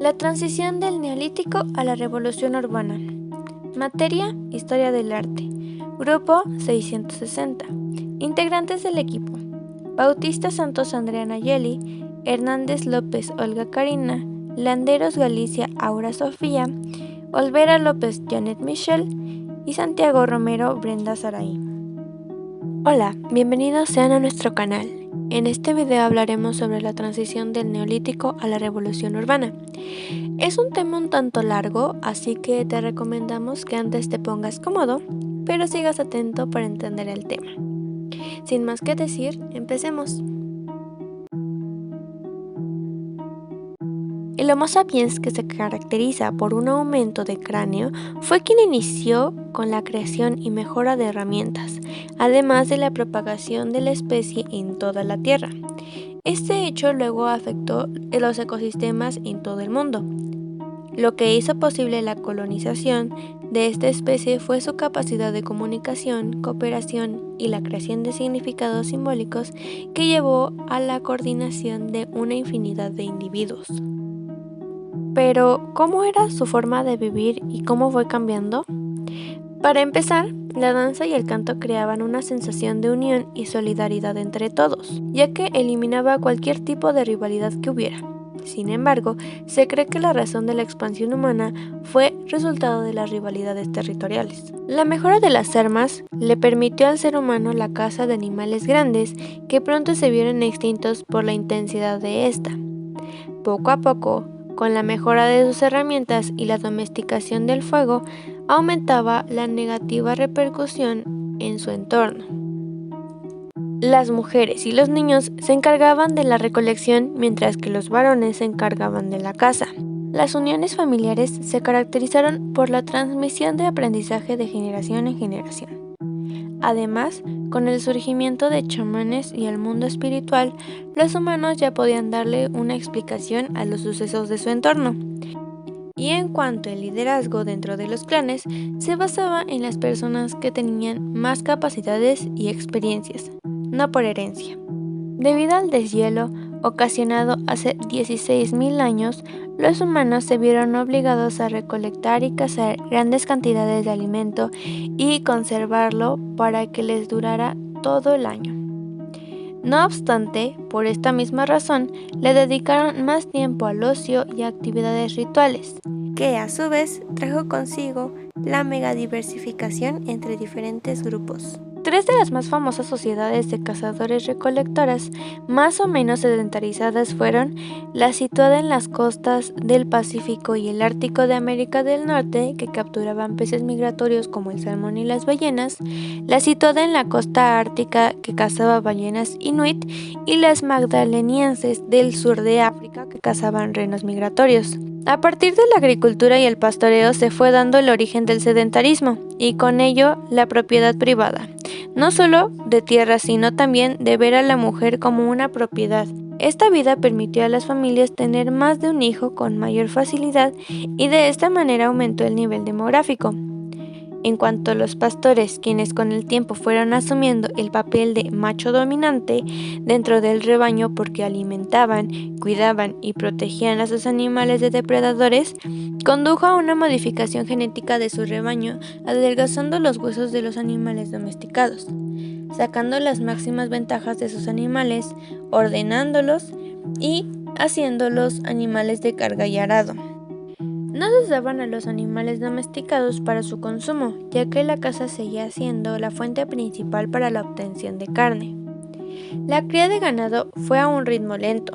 La transición del Neolítico a la Revolución Urbana. Materia: Historia del arte. Grupo 660. Integrantes del equipo: Bautista Santos Andrea Nayeli, Hernández López Olga Karina, Landeros Galicia Aura Sofía, Olvera López Janet Michelle y Santiago Romero Brenda Saray. Hola, bienvenidos sean a nuestro canal. En este video hablaremos sobre la transición del Neolítico a la Revolución Urbana. Es un tema un tanto largo, así que te recomendamos que antes te pongas cómodo, pero sigas atento para entender el tema. Sin más que decir, empecemos. El Homo sapiens, que se caracteriza por un aumento de cráneo, fue quien inició con la creación y mejora de herramientas, además de la propagación de la especie en toda la Tierra. Este hecho luego afectó los ecosistemas en todo el mundo. Lo que hizo posible la colonización de esta especie fue su capacidad de comunicación, cooperación y la creación de significados simbólicos que llevó a la coordinación de una infinidad de individuos. Pero, ¿cómo era su forma de vivir y cómo fue cambiando? Para empezar, la danza y el canto creaban una sensación de unión y solidaridad entre todos, ya que eliminaba cualquier tipo de rivalidad que hubiera. Sin embargo, se cree que la razón de la expansión humana fue resultado de las rivalidades territoriales. La mejora de las armas le permitió al ser humano la caza de animales grandes que pronto se vieron extintos por la intensidad de esta. Poco a poco, con la mejora de sus herramientas y la domesticación del fuego, aumentaba la negativa repercusión en su entorno. Las mujeres y los niños se encargaban de la recolección, mientras que los varones se encargaban de la caza. Las uniones familiares se caracterizaron por la transmisión de aprendizaje de generación en generación. Además, con el surgimiento de chamanes y el mundo espiritual, los humanos ya podían darle una explicación a los sucesos de su entorno. Y en cuanto al liderazgo dentro de los clanes, se basaba en las personas que tenían más capacidades y experiencias, no por herencia. Debido al deshielo ocasionado hace 16.000 años, los humanos se vieron obligados a recolectar y cazar grandes cantidades de alimento y conservarlo para que les durara todo el año. No obstante, por esta misma razón, le dedicaron más tiempo al ocio y actividades rituales, que a su vez trajo consigo la megadiversificación entre diferentes grupos. Tres de las más famosas sociedades de cazadores-recolectoras, más o menos sedentarizadas, fueron la situada en las costas del Pacífico y el Ártico de América del Norte, que capturaban peces migratorios como el salmón y las ballenas, la situada en la costa ártica, que cazaba ballenas inuit, y las magdalenienses del sur de África, que cazaban renos migratorios. A partir de la agricultura y el pastoreo se fue dando el origen del sedentarismo, y con ello la propiedad privada, no solo de tierra, sino también de ver a la mujer como una propiedad. Esta vida permitió a las familias tener más de un hijo con mayor facilidad y de esta manera aumentó el nivel demográfico. En cuanto a los pastores, quienes con el tiempo fueron asumiendo el papel de macho dominante dentro del rebaño porque alimentaban, cuidaban y protegían a sus animales de depredadores, condujo a una modificación genética de su rebaño, adelgazando los huesos de los animales domesticados, sacando las máximas ventajas de sus animales, ordenándolos y haciéndolos animales de carga y arado. No se usaban a los animales domesticados para su consumo, ya que la caza seguía siendo la fuente principal para la obtención de carne. La cría de ganado fue a un ritmo lento.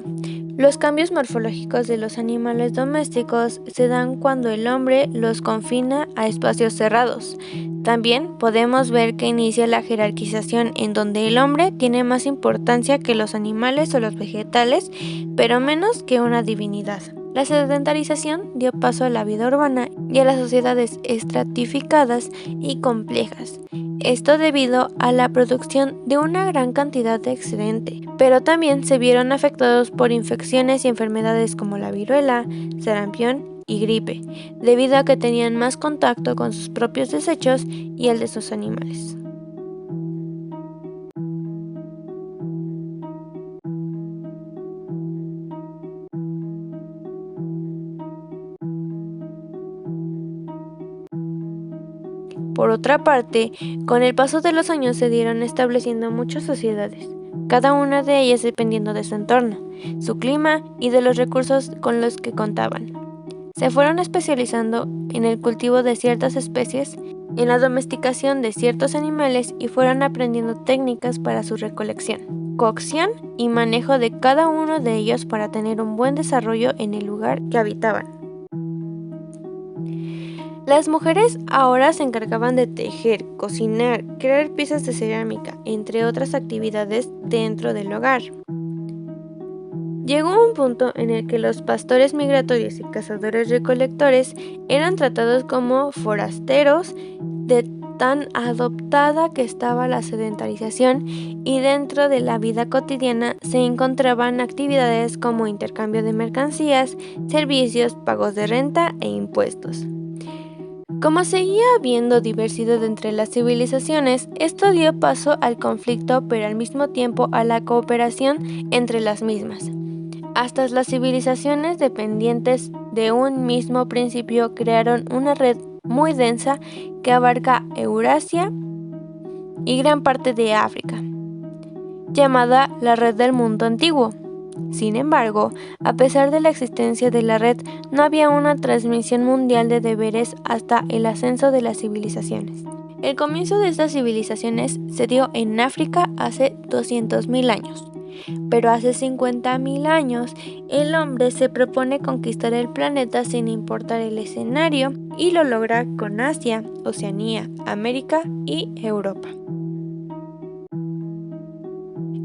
Los cambios morfológicos de los animales domésticos se dan cuando el hombre los confina a espacios cerrados. También podemos ver que inicia la jerarquización, en donde el hombre tiene más importancia que los animales o los vegetales, pero menos que una divinidad. La sedentarización dio paso a la vida urbana y a las sociedades estratificadas y complejas. Esto debido a la producción de una gran cantidad de excedente, pero también se vieron afectados por infecciones y enfermedades como la viruela, sarampión y gripe, debido a que tenían más contacto con sus propios desechos y el de sus animales. Por otra parte, con el paso de los años se dieron estableciendo muchas sociedades, cada una de ellas dependiendo de su entorno, su clima y de los recursos con los que contaban. Se fueron especializando en el cultivo de ciertas especies, en la domesticación de ciertos animales y fueron aprendiendo técnicas para su recolección, cocción y manejo de cada uno de ellos para tener un buen desarrollo en el lugar que habitaban. Las mujeres ahora se encargaban de tejer, cocinar, crear piezas de cerámica, entre otras actividades dentro del hogar. Llegó un punto en el que los pastores migratorios y cazadores-recolectores eran tratados como forasteros, de tan adoptada que estaba la sedentarización, y dentro de la vida cotidiana se encontraban actividades como intercambio de mercancías, servicios, pagos de renta e impuestos. Como seguía habiendo diversidad entre las civilizaciones, esto dio paso al conflicto, pero al mismo tiempo a la cooperación entre las mismas. Hasta las civilizaciones dependientes de un mismo principio crearon una red muy densa que abarca Eurasia y gran parte de África, llamada la Red del Mundo Antiguo. Sin embargo, a pesar de la existencia de la red, no había una transmisión mundial de deberes hasta el ascenso de las civilizaciones. El comienzo de estas civilizaciones se dio en África hace 200.000 años. Pero hace 50.000 años, el hombre se propone conquistar el planeta sin importar el escenario y lo logra con Asia, Oceanía, América y Europa.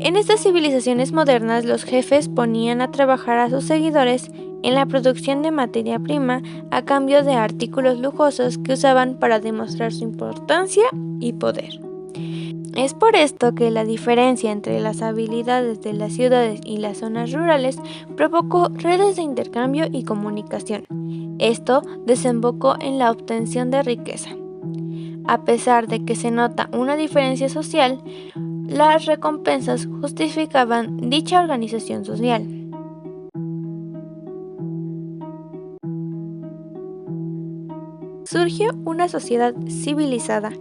En estas civilizaciones modernas, los jefes ponían a trabajar a sus seguidores en la producción de materia prima a cambio de artículos lujosos que usaban para demostrar su importancia y poder. Es por esto que la diferencia entre las habilidades de las ciudades y las zonas rurales provocó redes de intercambio y comunicación. Esto desembocó en la obtención de riqueza. A pesar de que se nota una diferencia social, las recompensas justificaban dicha organización social. Surgió una sociedad civilizada.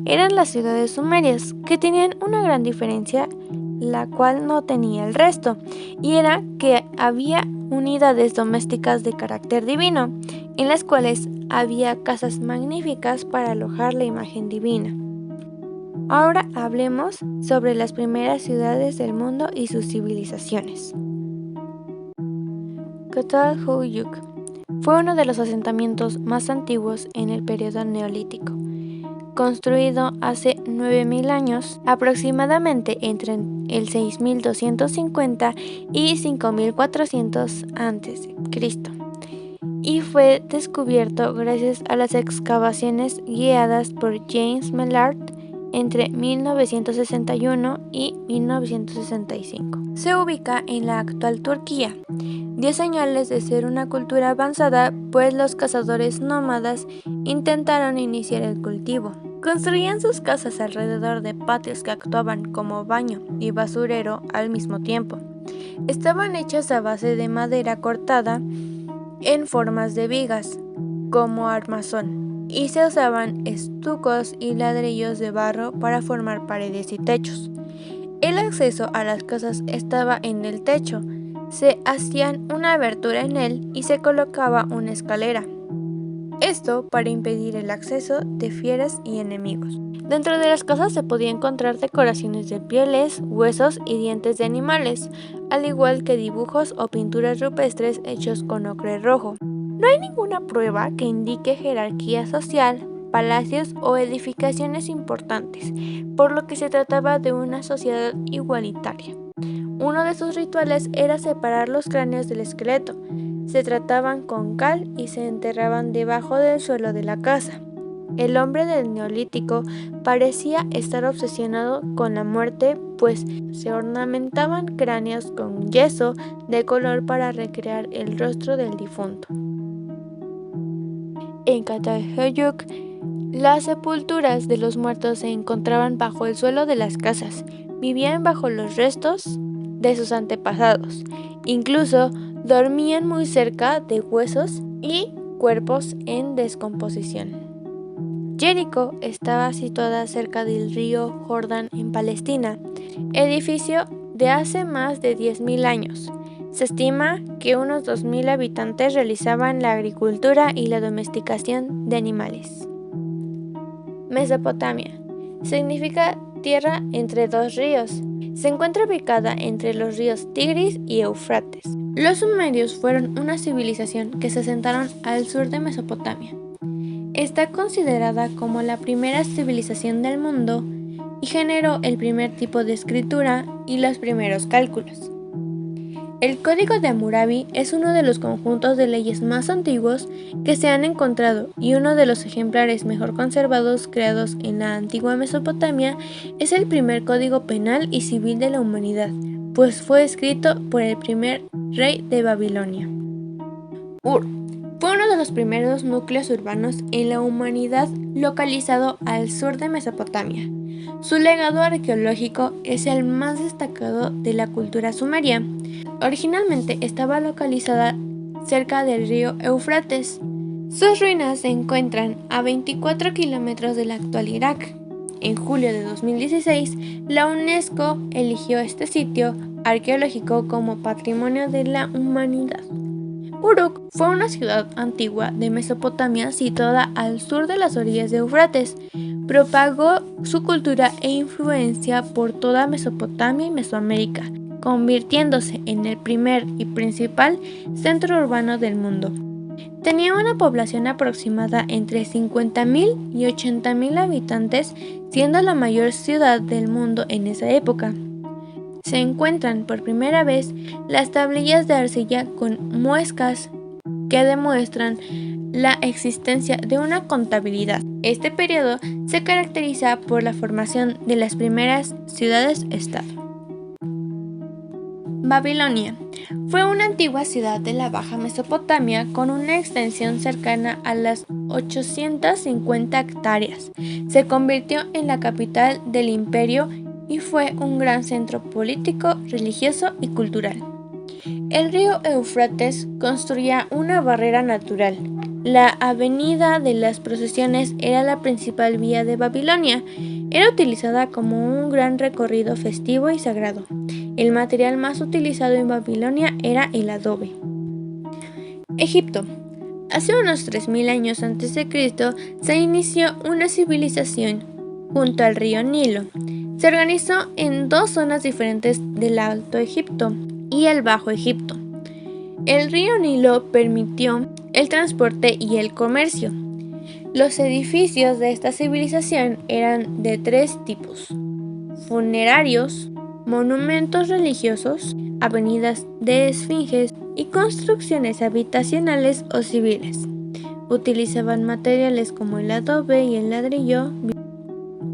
Eran las ciudades sumerias, que tenían una gran diferencia, la cual no tenía el resto, y era que había unidades domésticas de carácter divino, en las cuales había casas magníficas para alojar la imagen divina. Ahora hablemos sobre las primeras ciudades del mundo y sus civilizaciones. Çatalhöyük fue uno de los asentamientos más antiguos en el periodo neolítico, construido hace 9.000 años, aproximadamente entre el 6.250 y 5.400 a.C., y fue descubierto gracias a las excavaciones guiadas por James Mellard entre 1961 y 1965. Se ubica en la actual Turquía. Dio señales de ser una cultura avanzada, pues los cazadores nómadas intentaron iniciar el cultivo. Construían sus casas alrededor de patios que actuaban como baño y basurero al mismo tiempo. Estaban hechas a base de madera cortada en formas de vigas, como armazón, y se usaban estucos y ladrillos de barro para formar paredes y techos. El acceso a las casas estaba en el techo. Se hacían una abertura en él y se colocaba una escalera. Esto para impedir el acceso de fieras y enemigos. Dentro de las casas se podía encontrar decoraciones de pieles, huesos y dientes de animales, al igual que dibujos o pinturas rupestres hechos con ocre rojo. No hay ninguna prueba que indique jerarquía social, palacios o edificaciones importantes, por lo que se trataba de una sociedad igualitaria. Uno de sus rituales era separar los cráneos del esqueleto. Se trataban con cal y se enterraban debajo del suelo de la casa. El hombre del Neolítico parecía estar obsesionado con la muerte, pues se ornamentaban cráneos con yeso de color para recrear el rostro del difunto. En Çatalhöyük, las sepulturas de los muertos se encontraban bajo el suelo de las casas. Vivían bajo los restos de sus antepasados. Incluso dormían muy cerca de huesos y cuerpos en descomposición. Jericó estaba situada cerca del río Jordán en Palestina, edificio de hace más de 10.000 años. Se estima que unos 2.000 habitantes realizaban la agricultura y la domesticación de animales. Mesopotamia significa tierra entre dos ríos. Se encuentra ubicada entre los ríos Tigris y Éufrates. Los sumerios fueron una civilización que se asentaron al sur de Mesopotamia. Está considerada como la primera civilización del mundo y generó el primer tipo de escritura y los primeros cálculos. El Código de Hammurabi es uno de los conjuntos de leyes más antiguos que se han encontrado y uno de los ejemplares mejor conservados creados en la antigua Mesopotamia. Es el primer código penal y civil de la humanidad, pues fue escrito por el primer rey de Babilonia. Ur fue uno de los primeros núcleos urbanos en la humanidad localizado al sur de Mesopotamia. Su legado arqueológico es el más destacado de la cultura sumeria. Originalmente estaba localizada cerca del río Éufrates. Sus ruinas se encuentran a 24 kilómetros del actual Irak. En julio de 2016, la UNESCO eligió este sitio arqueológico como Patrimonio de la Humanidad. Uruk fue una ciudad antigua de Mesopotamia situada al sur de las orillas de Éufrates. Propagó su cultura e influencia por toda Mesopotamia y Mesoamérica, convirtiéndose en el primer y principal centro urbano del mundo. Tenía una población aproximada entre 50.000 y 80.000 habitantes, siendo la mayor ciudad del mundo en esa época. Se encuentran por primera vez las tablillas de arcilla con muescas que demuestran la existencia de una contabilidad. Este periodo se caracteriza por la formación de las primeras ciudades-estado. Babilonia fue una antigua ciudad de la Baja Mesopotamia con una extensión cercana a las 850 hectáreas. Se convirtió en la capital del imperio y fue un gran centro político, religioso y cultural. El río Éufrates construía una barrera natural. La avenida de las procesiones era la principal vía de Babilonia. Era utilizada como un gran recorrido festivo y sagrado. El material más utilizado en Babilonia era el adobe. Egipto. Hace unos 3.000 años antes de Cristo se inició una civilización junto al río Nilo. Se organizó en dos zonas diferentes del Alto Egipto y el Bajo Egipto. El río Nilo permitió el transporte y el comercio. Los edificios de esta civilización eran de tres tipos: funerarios, monumentos religiosos, avenidas de esfinges y construcciones habitacionales o civiles. Utilizaban materiales como el adobe y el ladrillo.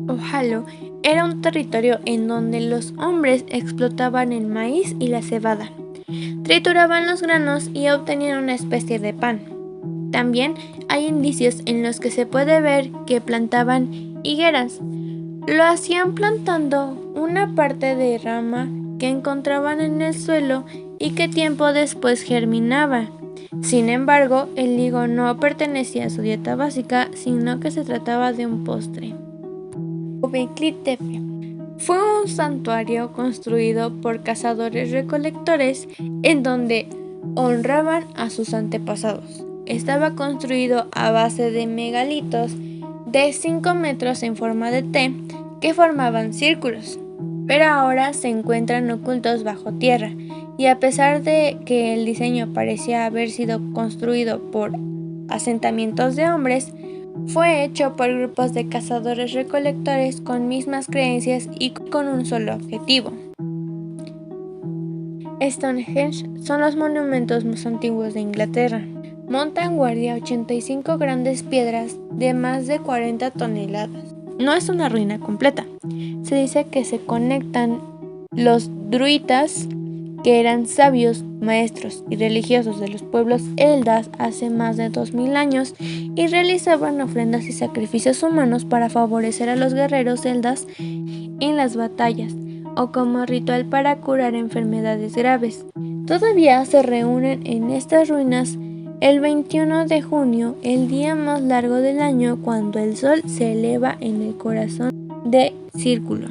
Ojalo era un territorio en donde los hombres explotaban el maíz y la cebada, trituraban los granos y obtenían una especie de pan. También hay indicios en los que se puede ver que plantaban higueras. Lo hacían plantando una parte de rama que encontraban en el suelo y que tiempo después germinaba. Sin embargo, el higo no pertenecía a su dieta básica, sino que se trataba de un postre. Göbekli Tepe fue un santuario construido por cazadores-recolectores en donde honraban a sus antepasados. Estaba construido a base de megalitos de 5 metros en forma de T que formaban círculos, pero ahora se encuentran ocultos bajo tierra, y a pesar de que el diseño parecía haber sido construido por asentamientos de hombres, fue hecho por grupos de cazadores-recolectores con mismas creencias y con un solo objetivo. Stonehenge son los monumentos más antiguos de Inglaterra. Montan guardia 85 grandes piedras de más de 40 toneladas. No es una ruina completa. Se dice que se conectan los druidas, que eran sabios, maestros y religiosos de los pueblos eldas hace más de 2.000 años, y realizaban ofrendas y sacrificios humanos para favorecer a los guerreros eldas en las batallas o como ritual para curar enfermedades graves. Todavía se reúnen en estas ruinas el 21 de junio, el día más largo del año, cuando el Sol se eleva en el corazón del círculo.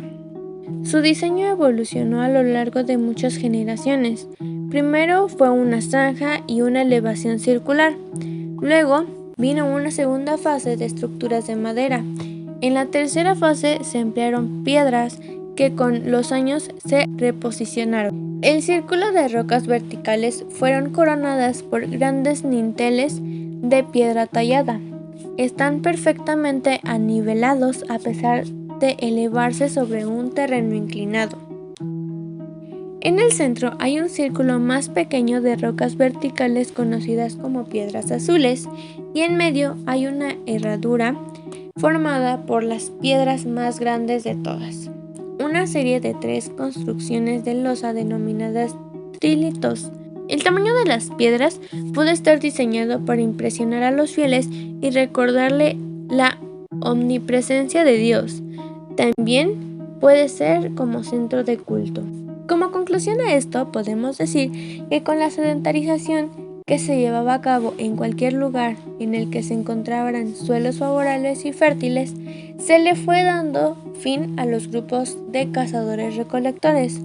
Su diseño evolucionó a lo largo de muchas generaciones. Primero fue una zanja y una elevación circular. Luego vino una segunda fase de estructuras de madera. En la tercera fase se emplearon piedras que con los años se reposicionaron. El círculo de rocas verticales fueron coronadas por grandes dinteles de piedra tallada. Están perfectamente anivelados a pesar de elevarse sobre un terreno inclinado. En el centro hay un círculo más pequeño de rocas verticales conocidas como piedras azules, y en medio hay una herradura formada por las piedras más grandes de todas, una serie de 3 construcciones de losa denominadas trilitos. El tamaño de las piedras puede estar diseñado para impresionar a los fieles y recordarle la omnipresencia de Dios. También puede ser como centro de culto. Como conclusión a esto, podemos decir que con la sedentarización que se llevaba a cabo en cualquier lugar en el que se encontraran suelos favorables y fértiles, se le fue dando fin a los grupos de cazadores-recolectores.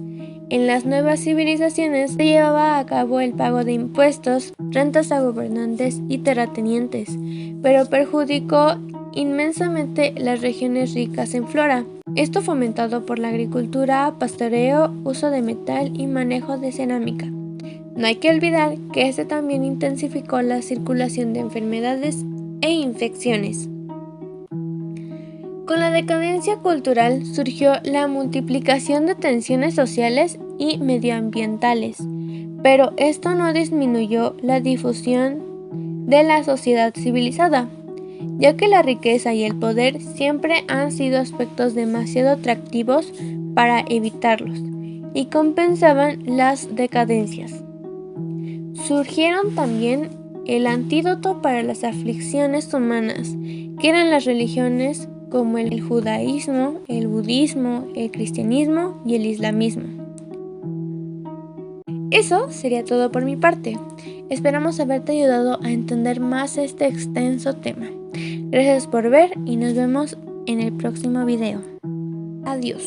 En las nuevas civilizaciones se llevaba a cabo el pago de impuestos, rentas a gobernantes y terratenientes, pero perjudicó inmensamente las regiones ricas en flora. Esto fomentado por la agricultura, pastoreo, uso de metal y manejo de cerámica. No hay que olvidar que este también intensificó la circulación de enfermedades e infecciones. Con la decadencia cultural surgió la multiplicación de tensiones sociales y medioambientales, pero esto no disminuyó la difusión de la sociedad civilizada, ya que la riqueza y el poder siempre han sido aspectos demasiado atractivos para evitarlos y compensaban las decadencias. Surgieron también el antídoto para las aflicciones humanas, que eran las religiones como el judaísmo, el budismo, el cristianismo y el islamismo. Eso sería todo por mi parte. Esperamos haberte ayudado a entender más este extenso tema. Gracias por ver y nos vemos en el próximo video. Adiós.